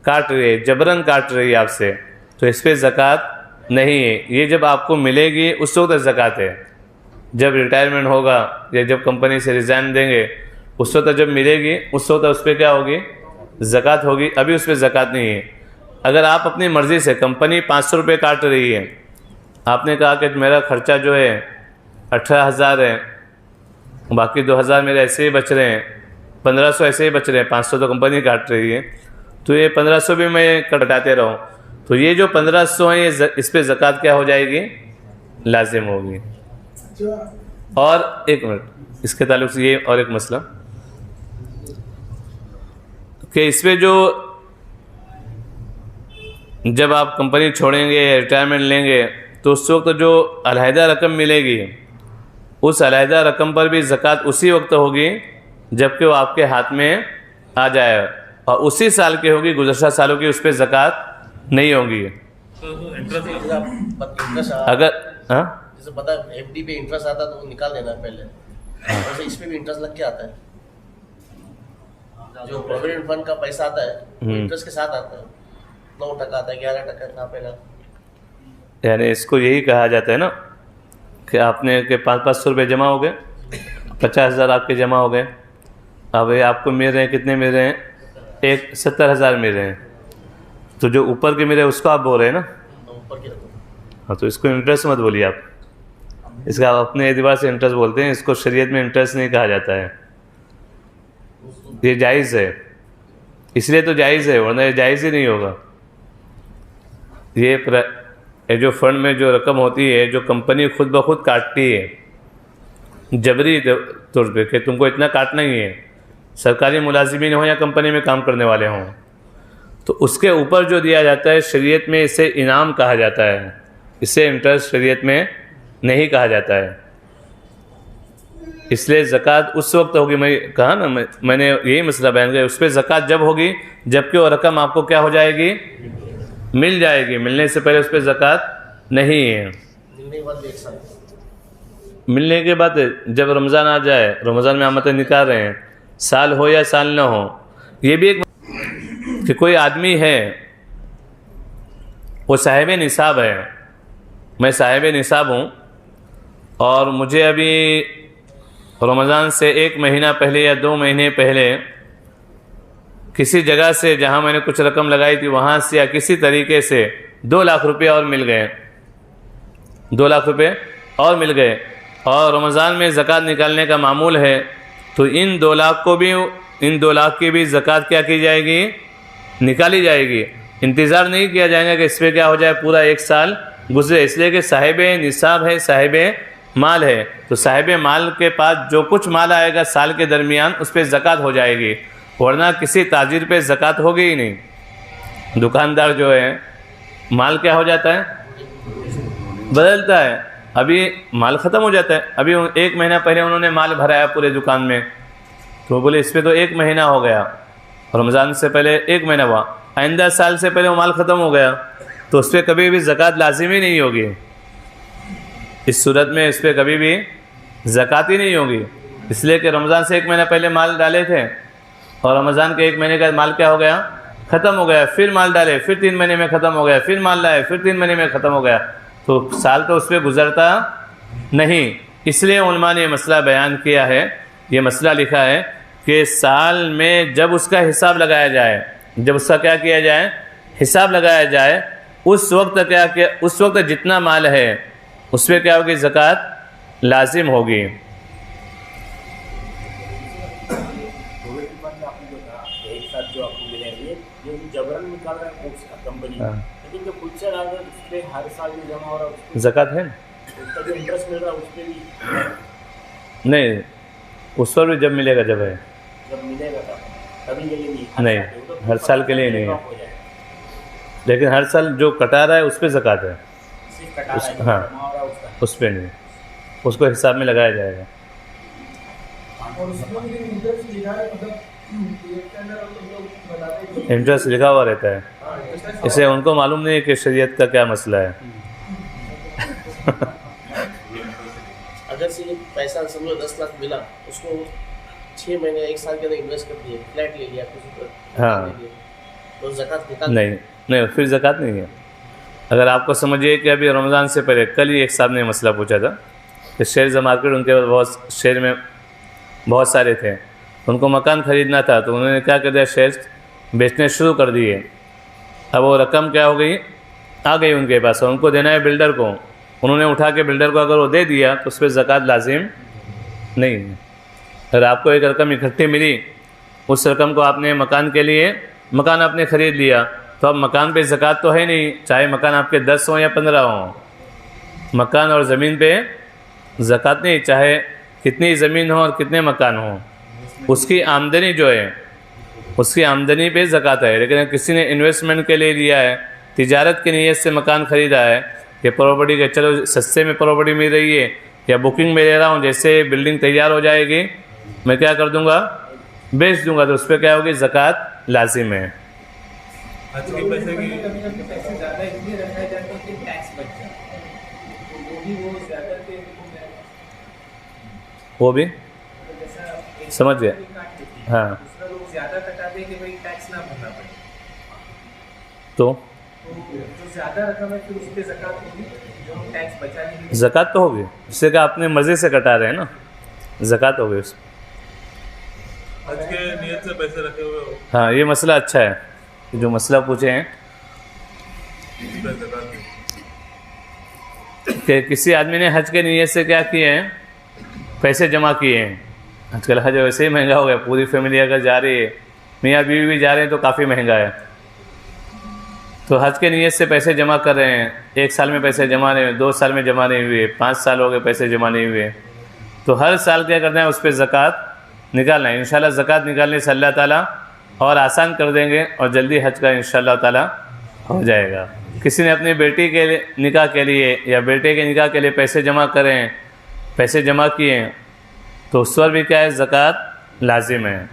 काट रही है, जबरन काट रही है आपसे, तो इस पर ज़कात नहीं है। ये जब आपको मिलेगी उस वक्त ज़कात है। जब रिटायरमेंट होगा या जब कंपनी से रिज़ाइन देंगे उस वक्त जब मिलेगी उस वक्त उस पर क्या होगी, ज़कात होगी। अभी उस पर ज़कात नहीं है। अगर आप अपनी मर्ज़ी से, कंपनी 500 रुपये काट रही है, आपने कहा कि मेरा ख़र्चा जो है 18,000 है, बाकी 2,000 मेरे ऐसे ही बच रहे हैं, 1,500 ऐसे ही बच रहे हैं, 500 तो कंपनी काट रही है, तो ये 1,500 भी मैं कटाते रहूँ, तो ये जो 1,500 है ये इस पर ज़कात क्या हो जाएगी, लाजिम होगी। और एक मिनट, इसके ताल्लुक़ से ये और एक मसला कि इस पर जो जब आप कंपनी छोड़ेंगे, रिटायरमेंट लेंगे, तो उस वक्त जो अलहदा रकम मिलेगी उस अलहदा रकम पर भी ज़कात उसी वक्त होगी जबकि वो आपके हाथ में आ जाए, और उसी साल की होगी, गुज़श्ता सालों की उस पर ज़कात नहीं होगी। अगर हाँ जैसे पता है एफडी पे इंटरेस्ट आता है तो वो निकाल देना पहले, वैसे इस पे भी इंटरेस्ट लग के आता है। जो प्रोविडेंट फंड का पैसा आता है वो इंटरेस्ट के साथ आता है, 9% आता है, 11% कहाँ पे ना। यानी इसको यही कहा जाता है ना कि आपने के 500 रुपये जमा हो गए, 50,000 आपके जमा हो गए, अब ये आपको मिल रहे हैं, कितने मिल रहे हैं, 70,000 मिल रहे हैं, तो जो ऊपर के मिल रहे हैं उसको आप बोल रहे हैं ना, ऊपर की रकम। हाँ, तो इसको इंटरेस्ट मत बोलिए आप, इसका आप अपने एतबार से इंटरेस्ट बोलते हैं, इसको शरीयत में इंटरेस्ट नहीं कहा जाता है। ये जायज़ है, इसलिए तो जायज़ है, वरना ये जायज़ ही नहीं होगा। ये जो फंड में जो रकम होती है जो कंपनी खुद ब खुद काटती है जबरी तौर पे कि तुमको इतना काटना ही है, सरकारी मुलाजिमीन हो या कंपनी में काम करने वाले हों, तो उसके ऊपर जो दिया जाता है शरीयत में इसे इनाम कहा जाता है, इसे इंटरेस्ट शरीयत में नहीं कहा जाता है। इसलिए ज़कात उस वक्त होगी, मैं कहा ना, मैंने यही मसला बयान किया, उस पर ज़कात जब होगी जबकि वो रकम आपको क्या हो जाएगी, मिल जाएगी। मिलने से पहले उस पर ज़कात नहीं है। मिलने के बाद 1 साल, मिलने के बाद जब रमज़ान आ जाए, रमज़ान में आमदन निकाल रहे हैं, साल हो या साल ना हो, ये भी एक कि कोई आदमी है वो साहिब निसाब है, मैं साहिब निसाब हूँ और मुझे अभी रमज़ान से 1 महीना पहले या 2 महीने पहले किसी जगह से जहाँ मैंने कुछ रकम लगाई थी वहाँ से या किसी तरीके से 2 लाख रुपये और मिल गए, 2 लाख रुपये और मिल गए, और रमज़ान में ज़कात निकालने का मामूल है, तो इन 2 लाख को भी, इन 2 लाख की भी ज़कात क्या की जाएगी, निकाली जाएगी। इंतज़ार नहीं किया जाएगा कि इस पर क्या हो जाए पूरा 1 साल गुजरे, इसलिए कि साहिब निसाब है, साहिब माल है, तो साहिब माल के पास जो कुछ माल आएगा साल के दरमियान उस पर ज़कात हो जाएगी, वरना किसी ताजिर पे ज़कात होगी ही नहीं। दुकानदार जो है माल क्या हो जाता है, बदलता है, अभी माल ख़त्म हो जाता है, अभी 1 महीना पहले उन्होंने माल भराया पूरे दुकान में, तो बोले इस पर तो 1 महीना हो गया, रमज़ान से पहले 1 महीना हुआ, आइंदा साल से पहले वो माल ख़त्म हो गया, तो उस पर कभी भी ज़कात लाजिमी नहीं होगी। इस सूरत में इस पर कभी भी ज़कात ही नहीं होगी, इसलिए कि रमज़ान से 1 महीना पहले माल डाले थे और रमज़ान के 1 महीने का माल क्या हो गया, ख़त्म हो गया, फिर माल डाले, फिर 3 महीने में ख़त्म हो गया, फिर माल लाए, फिर 3 महीने में ख़त्म हो गया, तो साल तो उस पर गुजरता नहीं। इसलिए उलमा ने मसला बयान किया है, ये मसला लिखा है कि साल में जब उसका हिसाब लगाया जाए, जब उसका क्या किया जाए, हिसाब लगाया जाए, उस वक्त क्या कि उस वक्त जितना माल है उस पर क्या होगी, ज़कात लाजिम होगी। एक साथ जो आपको मिलेंगे ये जबरन निकाल रहा है कंपनी, लेकिन जो खुद से डाल रहा है उस पर हर साल जो जमा हो रहा है उसको ज़कात है ना, उसका जो इंटरेस्ट मिल रहा है उस पर भी नहीं, उस पर भी जब मिलेगा जब है, जब मिलेगा तभी के लिए नहीं, हर साल के लिए नहीं है, लेकिन हर साल जो कटा रहा है उस पर ज़कात है, सिर्फ कटा रहा है, हाँ, जमा हो रहा है उसका। उस पर नहीं, उसको हिसाब में लगाया जाएगा। और उसमें भी इंटरेस्ट लिखा है, मतलब एक के अंदर हम लोग बताते हैं कि इंटरेस्ट लिखा हुआ रहता है, इससे उनको मालूम नहीं है कि शरीयत का क्या मसला है। अगर से ये पैसा समझो 10 लाख मिला, उसको 6 महीने 1 साल के अंदर इन्वेस्ट कर दिए, फ्लैट ले लिया, किसी पर हाँ। ले लिया, तो ज़कात निकाल नहीं नहीं, फिर ज़कात नहीं है। अगर आपको समझिए कि अभी रमज़ान से पहले कल ही एक साहब ने मसला पूछा था कि शेयर मार्केट उनके बहुत शेयर में बहुत सारे थे, उनको मकान ख़रीदना था, तो उन्होंने क्या कर दिया, शेयर बेचने शुरू कर दिए। अब वो रकम क्या हो गई, आ गई उनके पास, और उनको देना है बिल्डर को, उन्होंने उठा के बिल्डर को अगर वो दे दिया तो उस पर ज़कात लाजिम नहीं है। अगर आपको एक रकम इकट्ठी मिली, उस रकम को आपने मकान के लिए, मकान आपने ख़रीद लिया, तो अब मकान पे ज़कात तो है नहीं, चाहे मकान आपके 10 हों या 15 हों, मकान और ज़मीन पे ज़कात नहीं, चाहे कितनी ज़मीन हो और कितने मकान हों, उसकी आमदनी जो है उसकी आमदनी पे ज़कात है। लेकिन किसी ने इन्वेस्टमेंट के लिए लिया है, तिजारत की नीयत से मकान ख़रीदा है, ये प्रॉपर्टी के चलो सस्ते में प्रॉपर्टी मिल रही है या बुकिंग में ले रहा हूँ, जैसे बिल्डिंग तैयार हो जाएगी मैं क्या कर दूँगा, बेच दूँगा, तो उस पर क्या होगी, ज़कात लाजिम है। आज के पैसे की कभी कभी पैसे ज़्यादा इसलिए रखाए जाते हैं कि टैक्स बच जाए, तो वो भी वो ज़्यादा के वो भी जैसा एक समझ गया। काट देती है, हाँ, दूसरा लोग ज़्यादा कटाते हैं कि भाई टैक्स ना भरना पड़े, तो जो ज़्यादा रकम है फिर उस पर ज़कात होगी, जो टैक्स बचा नहीं। ज़कात तो होगी, इससे क्या अपने मज़े से कटा रहे हैं ना, ज़कात होगी उस। आज के नियत से पैसे रखे हुए हो हाँ, ये मसला अच्छा है, जो मसला पूछे हैं कि किसी आदमी ने हज के नियत से क्या किए हैं, पैसे जमा किए हैं। आजकल हज वैसे ही महंगा हो गया, पूरी फैमिली अगर जा रही है, मियाँ बीवी भी जा रहे हैं तो काफ़ी महंगा है, तो हज के नियत से पैसे जमा कर रहे हैं, 1 साल में पैसे जमा नहीं हुए, 2 साल में जमा नहीं हुए, 5 साल हो गए पैसे जमा नहीं हुए, तो हर साल क्या करना है, उस पर ज़कात निकालना है। इंशाल्लाह ज़कात निकालने से अल्लाह ताला और आसान कर देंगे और जल्दी हज का इंशाल्लाह ताला हो जाएगा। किसी ने अपनी बेटी के लिए निकाह के लिए या बेटे के निकाह के लिए पैसे जमा करें, पैसे जमा किए, तो उस पर भी क्या है, ज़कात लाजिम है।